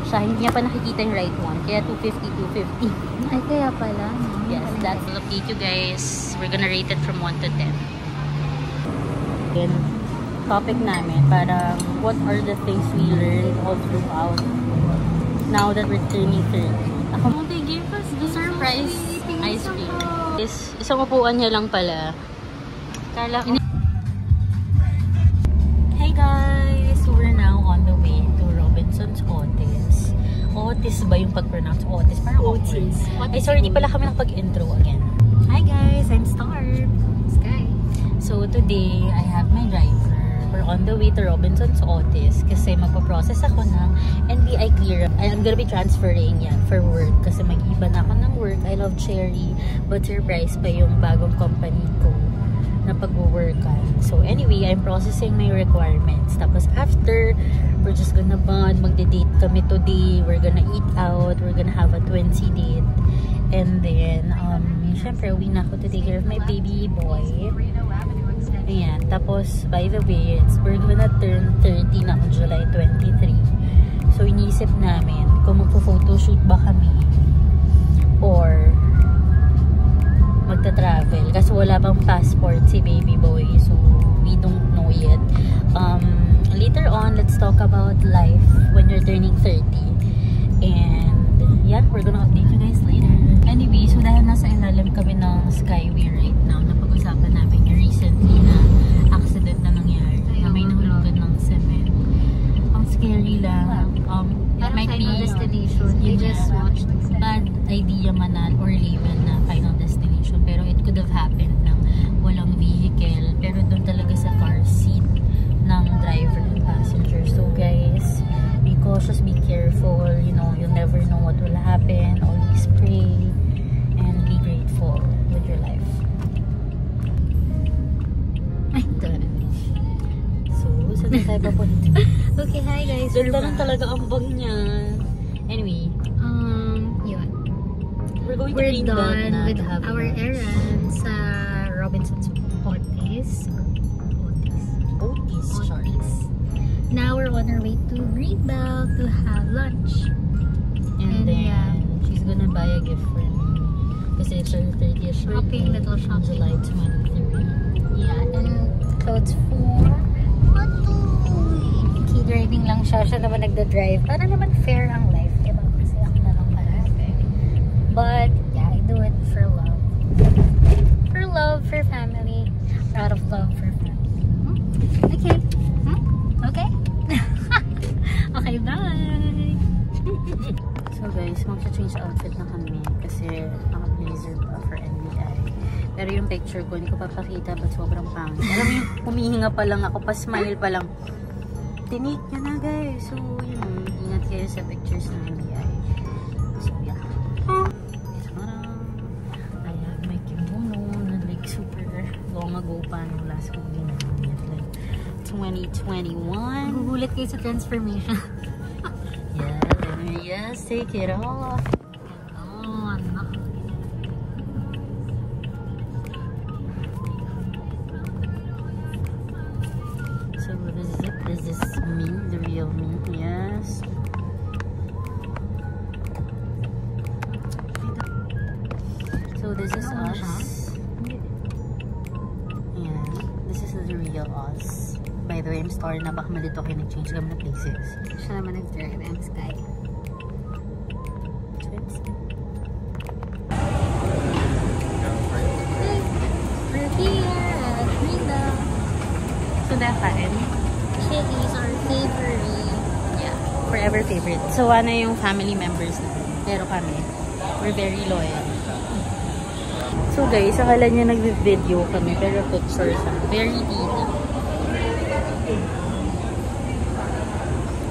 siya. Hindi niya pa nakikita yung right one. Kaya 250, 250. Ay, kaya pala. Yes, that's the update you guys. We're gonna rate it from 1 to 10. Then, topic namin, parang what are the things we learned all throughout now that we're turning 30. Ako, they gave us the surprise ice cream. Isang upuan niya lang pala. Kala ko. Hey guys! So we're now on the way to Robinson's Otis. Otis ba yung pag-pronounce? Otis? Parang Otis. Ay, sorry, di pala kami nakapag-intro again. Hi guys! I'm Star. Sky. So today, I have my driver. We're on the way to Robinson's Otis kasi magpa-process ako ng NBI clearance. I'm gonna be transferring yan for work kasi mag-iba na ako ng work. I love Cherry, but surprise pa yung bagong company ko na pag-workan. So anyway, I'm processing my requirements. Tapos after, we're just gonna bond, magde-date kami today. We're gonna eat out. We're gonna have a 20 date. And then, syempre, uwi na ako to take care of my baby boy. Ayan. Tapos, by the way, we're gonna turn 30 na on July 23. So, iniisip namin kung magpo-photoshoot ba kami or magta-travel. Kasi wala pang passport si baby boy. So, we don't know yet. Later on, let's talk about life when you're turning 30. And, yeah, we're gonna update you guys later. Anyway, so dahil nasa ilalim kami ng Skyway right now, napag-usapan namin yung recently na accident na nangyari na may nahulugan ng cement. Ang scary lang. It might be destination. You just watched bad idea man na or label na final destination. Pero it could have happened ng walang vehicle. Pero doon talaga sa car seat ng driver and passenger. So guys, be cautious, be careful. You know, you'll never know what will happen. Always pray and be grateful with your life. Ay, talaga. So, saan na tayo papunta? Okay, hi guys. Ganda lang talaga ang bag niya. Anyway, yun. we're going to We're Greenbelt done na with to have our lunch. errands sa Robinson's Otis. Otis, sorry. Now we're on our way to Greenbelt to have lunch. And then, yeah, she's gonna buy a gift for me. Kasi it's her 30th shopping, birthday little on shopping. July 23. Yeah, and clothes for key driving lang siya. Siya naman nagda-drive. Para naman fair ang life. Diba? Kasi ako na lang parate. But, yeah, I do it for love. For love, for family. Out of love for family. Okay. Okay? Okay, bye! So guys, mag-change outfit na kami kasi naka-blazer pa for NBI. Pero yung picture ko, hindi ko papakita but sobrang pangit. Alam mo yung humihinga pa lang ako, pa-smile pa lang. Tinake nyo na guys. So, yun, ingat kayo sa pictures ng NBI. So, yeah. I have my kimono na like super long ago pa nung last ko ginamit. Like, 2021. Magugulat kayo sa transformation. Yes, take it off. So what is it? Is this me? The real me? Yes. So this is us. Yeah. This is the real us. By the way, I'm sorry na baka malito kayo nag-change kami ng places. Siya naman nag-drive. I'm Sky. We're here at Greenbelt. So nakain? Chili's our favorite. Yeah. Forever favorite. So ano yung family members na? Pero kami, we're very loyal. So guys, akala niya nag-video kami pero pictures very detailed.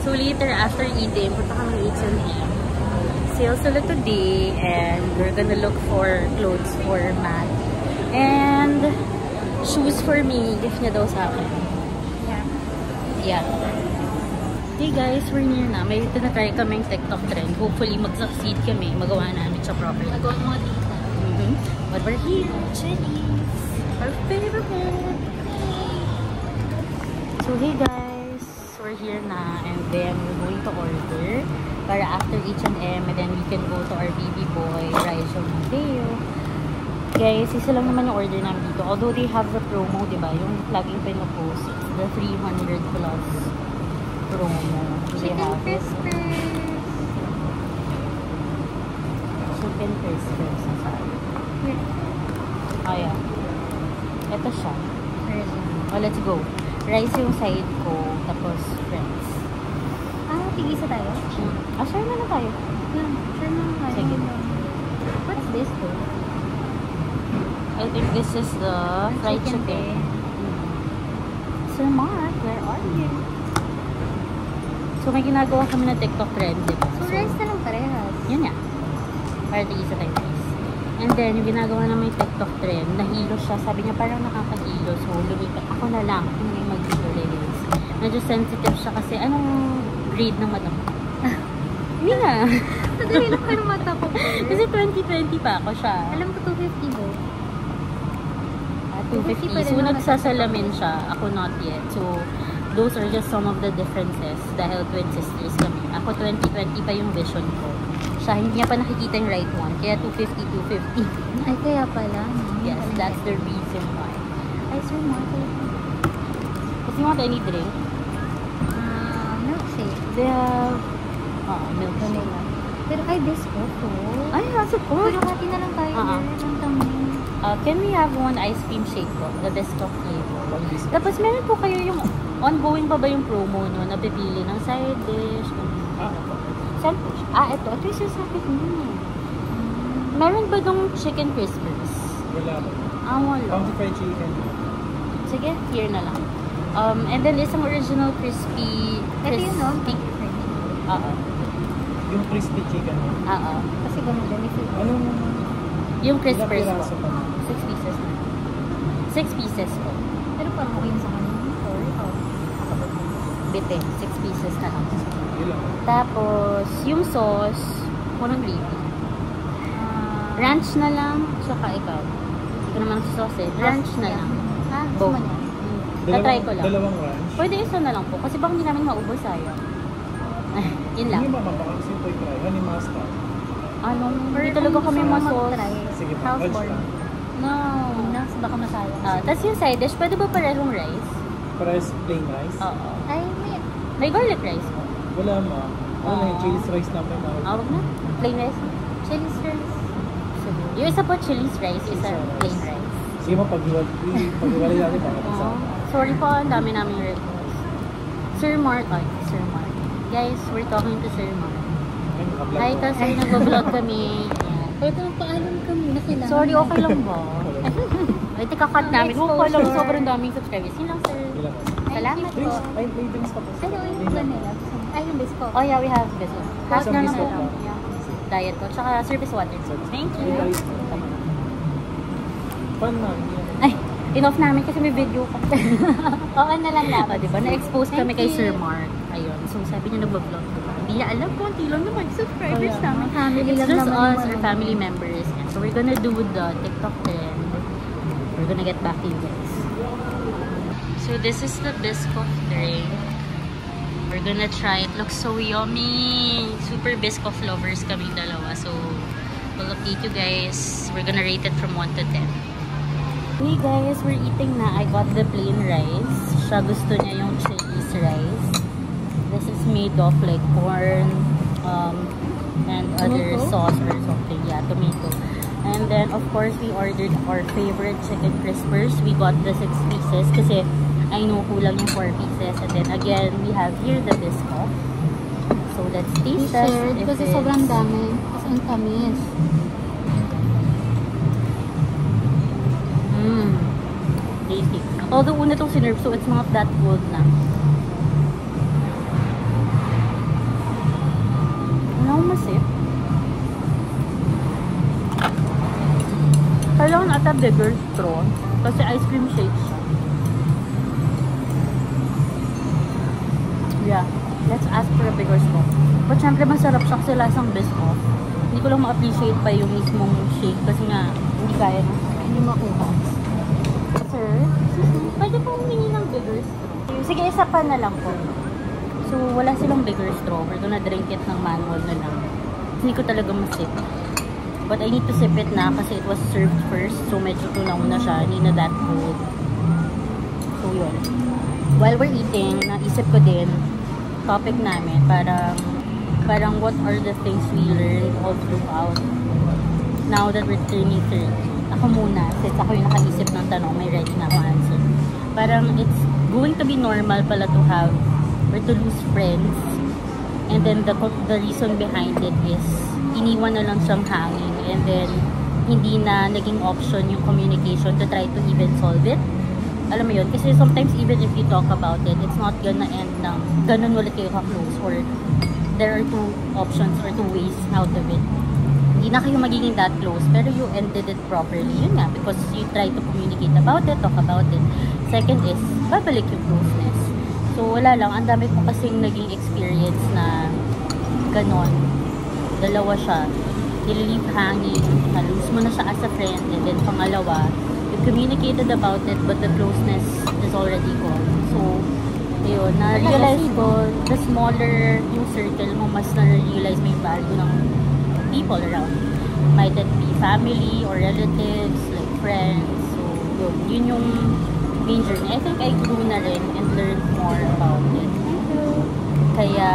So later, after eating, punta kami H&M. Sales ulit today and we're gonna look for clothes for Matt. And shoes for me. Gift niya daw sa akin. Yeah. Hey guys, we're near na. May tinatry kaming TikTok trend. Hopefully, mag-succeed kami. Magawa namin siya properly. Magawa mo dito. But we're here. Chili's. Our favorite. So hey guys. So we're here na and then we're going to order para after H&M and then we can go to our baby boy, Raizo Mateo. Guys, isa lang naman yung order namin dito. Although they have the promo, diba? Yung laging pinopost, the 300 plus promo. Chicken crispers. Chicken crispers. Oh, yeah. Ito siya. Oh, let's go. Rice yung side ko, tapos fries. Tig-isa tayo? Share na tayo. Yeah, share na tayo. Sige. What's this though? I think this is the fried chicken. Sir Mark, where are you? So, may ginagawa kami na TikTok trend, diba? So, rice na lang parehas. Yun nga. Para tig-isa tayo rice. And then, yung ginagawa na may TikTok trend, nahilo siya. Sabi niya, parang nakakahilo. So, lumipat. Ako na lang. Hindi mag-hilo release. Medyo sensitive siya kasi, anong grade ng mata mo? Hindi nga. Madali lang ka ng mata ko. Kasi 2020 pa ako siya. Alam ko 250 mo. 250. So, nagsasalamin siya. Ako not yet. So, those are just some of the differences. Dahil twin sisters kami. Ako 2020 pa yung vision ko. Siya, hindi niya pa nakikita yung right one. Kaya 250, 250. Ay, kaya pala. Yes, that's the reason why. Ay, Sir Mark. Kasi you want any drink? Milkshake. They have... milk. Vanilla. Pero ay, biscuit to. Ay, nasa ko. Pero hati na lang tayo. Ang dami. Can we have one ice cream shake po? The biscuit flavor. Tapos meron po kayo yung ongoing pa ba yung promo no? Napipili ng side dish. Sandwich. Ito. Ito yung sasakit mo. Meron ba dong chicken crispers? Wala po. Wala. County fried chicken. Sige, here na lang. And then isang original crispy. Ito yun, no? Yung crispy chicken. Kasi ganun din. Anong... Yung crispers ilang po. piraso pa? 6 pieces na. 6 pieces po. Pero parang okay sa kanya. Sorry. Bite. 6 pieces na lang. Yun lang. Tapos, yung sauce, punong gravy. Ranch na lang, tsaka ikaw. Hindi ko naman sa sauce eh. Ranch na lang. Gusto mo Both. niya? Tatry ko lang. Dalawang ranch. Pwede isa na lang po. Kasi baka hindi namin maubos sayang. Yun lang. Hindi mapapakasin po yung try. Honey mustard. Hindi talaga kami ma-sauce. Sige po. House Lunch board. lang. No. Nuts, baka masaya. Tapos yung side dish, pwede ba parehong rice? Pares plain rice. Oo. Ay, may... May garlic rice po. Wala ma. Wala yung chili's rice namin. Wag na. Plain rice. Chili's rice. Yung isa po chili's rice, isa plain rice. Sige mo, pag-iwalay natin baka magsama. Sorry po, ang dami namin request. Sir Mark. Guys, we're talking to Sir Mark. Hi, kasi nag-vlog kami. Pwede magpaalam kami na kailangan. Sorry, okay lang ba? Ay, tika-cut namin. Exposure. Okay lang, sobrang daming subscribers. Yun lang, sir. Salamat po. Drinks. Ay, may drinks pa po. Ano yung vanilla? Ay, yung bisco. Oh yeah, we have this one. Half Isang na lang biscuit po. lang. Yeah. Diet po. Tsaka service water. Thank you. Fun ma'am. Ay, in-off namin kasi may video pa. Oo na lang dapat. Diba? Na-expose kami Thank kay you. Sir Mark. Ayun. So, sabi niya nag-vlog. Hindi niya alam kung hindi lang naman subscribers Oh, yeah. namin. Family It's lang just naman us, yung our ano. family members. And so, we're gonna do the TikTok trend. We're gonna get back to you guys. So, this is the Biscoff drink. We're gonna try. It looks so yummy. Super Biscoff lovers kaming dalawa. So, we'll update you guys. We're gonna rate it from 1 to 10. Hey guys, we're eating na. I got the plain rice. Siya gusto niya yung chili's rice. This is made of like corn and other Tomato? sauce or something. Yeah, tomato. And then, of course, we ordered our favorite chicken crispers. We got the 6 pieces kasi I know kulang yung 4 pieces. And then again, we have here the Biscoff. So, let's taste test. if Kasi it's- sobrang dami. Kasi ang tamis. Tasty. Although una itong sinerve, so it's not that good na. Wala akong masip. Kailangan ata bigger straw. Kasi ice cream shake siya. Yeah. Let's ask for a bigger straw. But syempre masarap siya kasi lasang Biscoff. Hindi ko lang ma-appreciate pa yung mismong shake kasi nga hindi kaya na. Hindi makuha. Sir, pwede po humingi ng bigger straw. Sige, isa pa na lang po. So, wala silang bigger straw. We're gonna drink it ng manual na lang. Hindi ko talaga masip. But I need to sip it na kasi it was served first. So, medyo tunaw na siya. Hindi na that cold. So, yun. While we're eating, naisip ko din, topic namin, parang what are the things we learned all throughout now that we're turning 30. Ako muna, since ako yung nakaisip ng tanong, may ready na ako answer. Parang it's going to be normal pala to have or to lose friends, and then the reason behind it is iniwan na lang siyang hanging, and then hindi na naging option yung communication to try to even solve it. Alam mo yun, kasi sometimes even if you talk about it, it's not gonna end ng ganun ulit kayo ka-close, or there are two options or two ways out of it. Hindi na kayo magiging that close, pero you ended it properly. Yun nga, because you try to communicate about it, talk about it. Second is, babalik yung closeness. So, wala lang. Ang dami ko kasing naging experience na ganon. Dalawa siya. Nililive hanging, na-lose mo na siya as a friend, and then pangalawa, you communicated about it, but the closeness is already gone. So, ayun, na-realize ko, the smaller yung circle mo, mas na-realize mo yung value ng people around. Might it be family or relatives, like friends. So, yun yung main journey. I think I grew na rin and learned more about it. Kaya,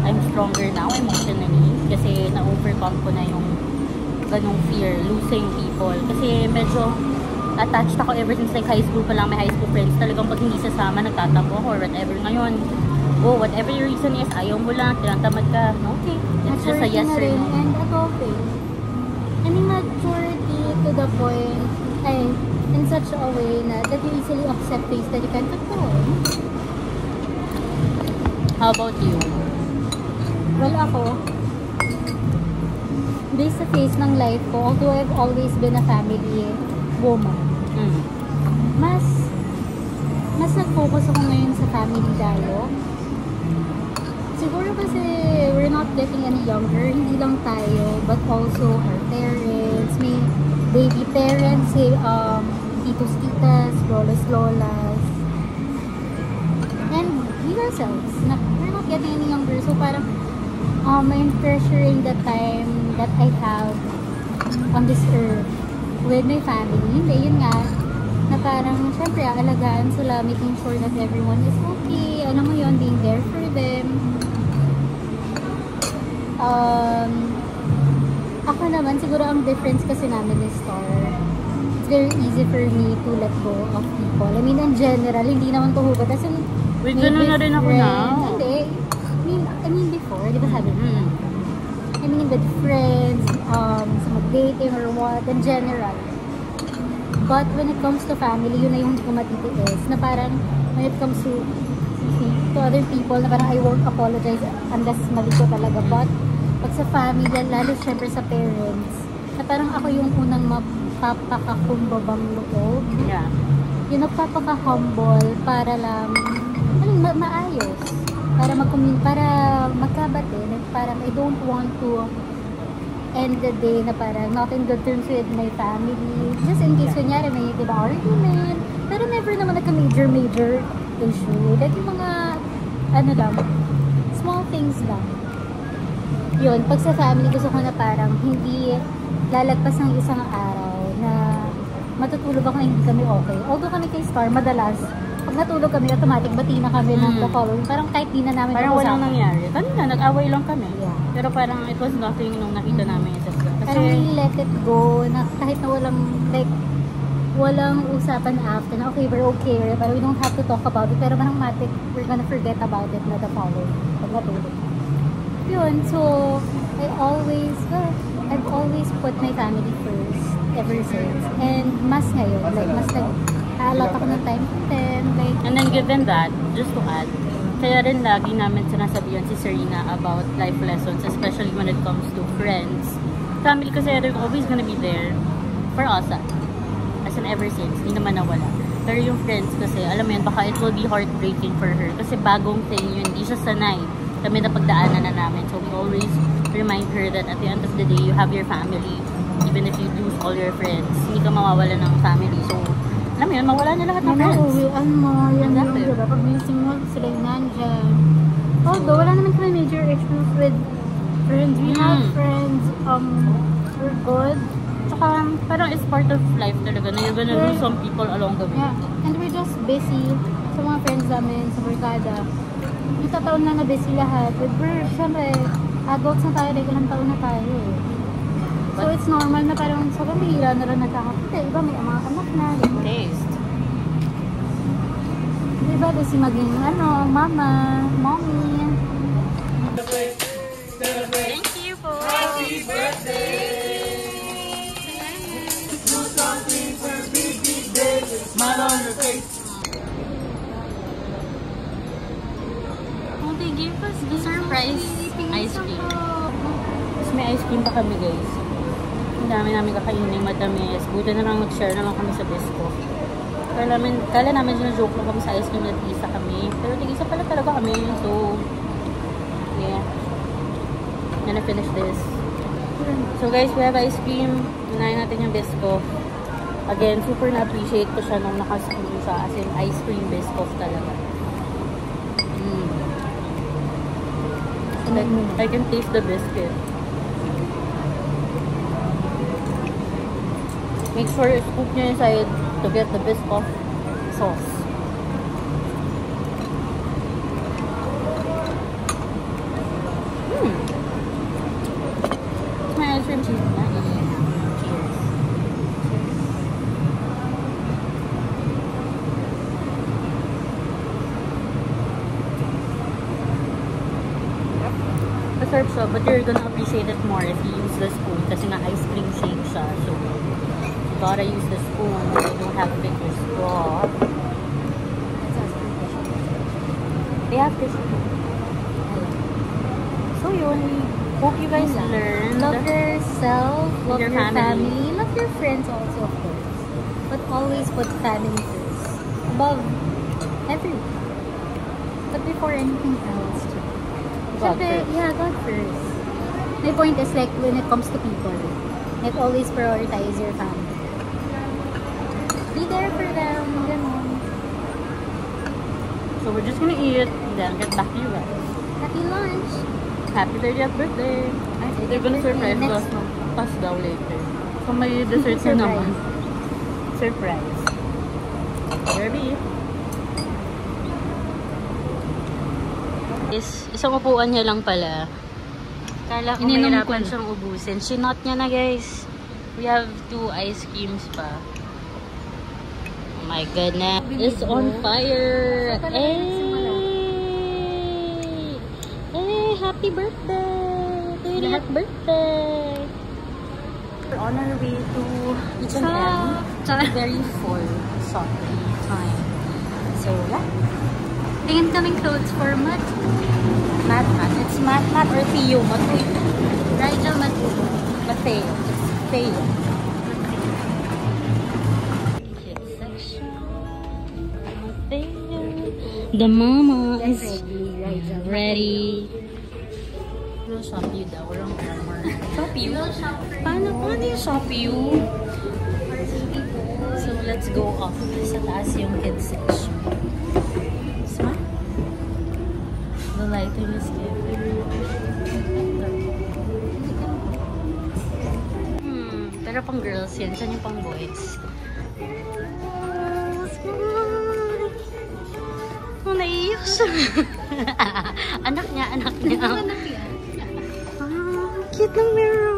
I'm stronger now emotionally kasi na-overcome ko na yung ganong fear, losing people. Kasi medyo attached ako ever since like high school pa lang, may high school friends. Talagang pag hindi sasama, nagtatampo ako or whatever. Ngayon, whatever your reason is, ayaw mo lang, tinatamad ka. Okay, it's just a yes or no. And okay. I mean, maturity to the point, in such a way na that you easily accept things that you can't control. How about you? Well, ako, based sa phase ng life ko, although I've always been a family woman, mas nag-focus ako ngayon sa family tayo. Siguro kasi we're not getting any younger, hindi lang tayo, but also our parents, may baby parents, titos, titas, lolas, lolas, and we ourselves, we're not getting any younger, so parang I'm treasuring the time that I have on this earth with my family. Hindi, yun nga, na parang, syempre, alagaan sila, making sure that everyone is okay, alam mo yun, being there for them. Ako naman, siguro ang difference kasi namin is it's very easy for me to let go of people. I mean, in general, hindi naman to hubad. As in, wait, gano'n na rin ako na. Hindi. I mean before, di ba sabi mo? I mean, with friends, sa mag-dating or what, in general. But when it comes to family, yun na yung hindi ko matitiis. Na parang, when it comes to other people, na parang I won't apologize unless mali ko talaga. But, pag sa family, lalo syempre sa parents, na parang ako yung unang mapapakakumbabang loob. Yeah. Yung nagpapaka-humble para lang, maayos. Para magkabate, parang I don't want to end the day na parang not in good terms with my family. Just in case, kunyari, may diba argument. Pero never naman nagka-major issue. Like yung mga, small things lang. Yun, pag sa family, gusto ko na parang hindi lalagpas ng isang araw na matutulog ako na hindi kami okay. Although kami kay Star, madalas, pag natulog kami, automatic bati na kami ng the following. Parang kahit di na namin parang walang nangyari. Kanina, nag-away lang kami. Yeah. Pero parang it was nothing nung nakita namin yung sasla. Parang we let it go, na kahit na walang usapan after na okay, we're okay, pero we don't have to talk about it. Pero parang matik, we're gonna forget about it na the following. Pag natulog. Yun, so, I've always put my family first ever since. And mas ngayon, like, mas nag-allot ako ng time to them. Like, and then given that, just to add, kaya rin lagi namin sinasabihan si Serena about life lessons, especially when it comes to friends. Family kasi they're always gonna be there for us. As in ever since, hindi naman nawala. Pero yung friends kasi, alam mo yun, baka it will be heartbreaking for her. Kasi bagong thing yun, hindi siya sanay. Kami na pagdaanan na namin. So we always remind her that at the end of the day, you have your family. Even if you lose all your friends, hindi ka mawawala ng family. So alam mo yun, mawala na lahat ng Ano, friends. uwian mo, yan yung, Exactly. diba? Pag missing mo, sila yung nandyan. Although, wala naman kami major issues with friends. We have friends, we're good. Tsaka, parang it's part of life talaga na you're gonna lose some people along the way. Yeah, and we're just busy sa mga friends namin, sa barkada. Yung taon na busy lahat. With birth, syempre, adults na tayo, dahil ilang taon na tayo eh. So, it's normal na parang sobrang bihira na rin nagkakapita. Iba may mga anak na. Taste. Diba, busy maging mama, mommy. Thank you po! Happy birthday! Smile on your face. Oh, they gave us the surprise ice cream. Tapos may ice cream pa kami, guys. Ang dami namin kakainin, matamis. Buti na lang nag-share na lang kami sa Bisco. Kala namin joke lang kami sa ice cream na tig-isa kami. Pero tig-isa pala talaga kami. So, yeah. Gonna finish this. So guys, we have ice cream. Unahin natin yung Bisco. Again, super na-appreciate ko siya nung naka-spoon siya. As in, ice cream Biscoff talaga. I can taste the biscuit. Make sure you scoop nyo inside to get the Biscoff sauce. It's my ice cream cheese. Cheers. Masarap siya, but you're gonna appreciate it more if you use the spoon kasi nga ice cream shake siya. So, you gotta use the spoon. You don't have to pick your straw. They have this. So yun, hope you guys learned. Love yourself, love Your your family. family, love your friends also, of course. But always put family first. Above everything. But before anything else. God Siyempre, first. yeah, God first. My point is like when it comes to people, like always prioritize your family. Be there for them, ganun. So we're just gonna eat and then get back to you guys. Happy lunch! Happy 30th birthday! They're gonna surprise Next us daw later. So may dessert na naman. Surprise. Derby. Isang upuan niya lang pala. Kala ko mahirapan siyang ubusin. Sinot niya na, guys. We have 2 ice creams pa. Oh my goodness. It's on fire. Hey! Hey! Happy birthday! 30th birthday! We're on our way to H&M. Very full shopping time. So, yeah. Tingin kaming clothes for Matt. Matt. It's Matt or Theo. Matuy. Rigel Mateo. Mateo. Theo. Kids section. Mateo. The mama is ready. We'll shop you daw. Walang grammar. Shop you? Paano yung shop you? So, let's go off. Sa taas yung kids section. Smart. The lighting is good. Pero pang girls yan. Saan yung pang boys? Oh, naiiyak siya. Anak niya. Cute ng mirror.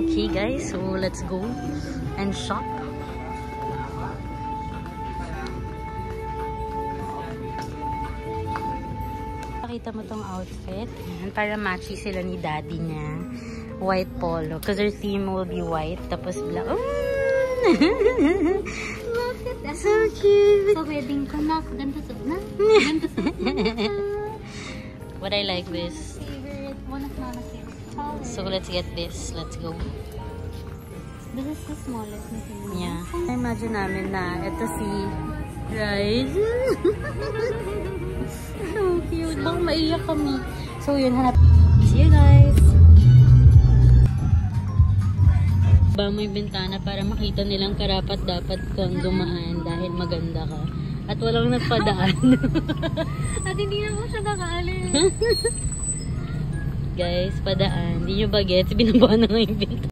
Okay guys, so let's go and shop. Pakita mo tong outfit. Ayan, para matchy sila ni daddy niya. White polo. Because their theme will be white. Tapos black. Love it. So cute. Sa wedding ko na. Ganda sa But I like this. favorite. One of Mama's favorite. So let's get this. Let's go. This is the smallest na sila. Yeah. Imagine namin na ito si Rise. So cute. Baka maiyak kami. So yun, hanap. See you guys. binababa mo yung bintana para makita nilang karapat dapat kang dumaan dahil maganda ka. At walang nagpadaan. At hindi na mo siya nakaalis. Guys, padaan. Hindi nyo ba gets? Binaba na nga yung bintana.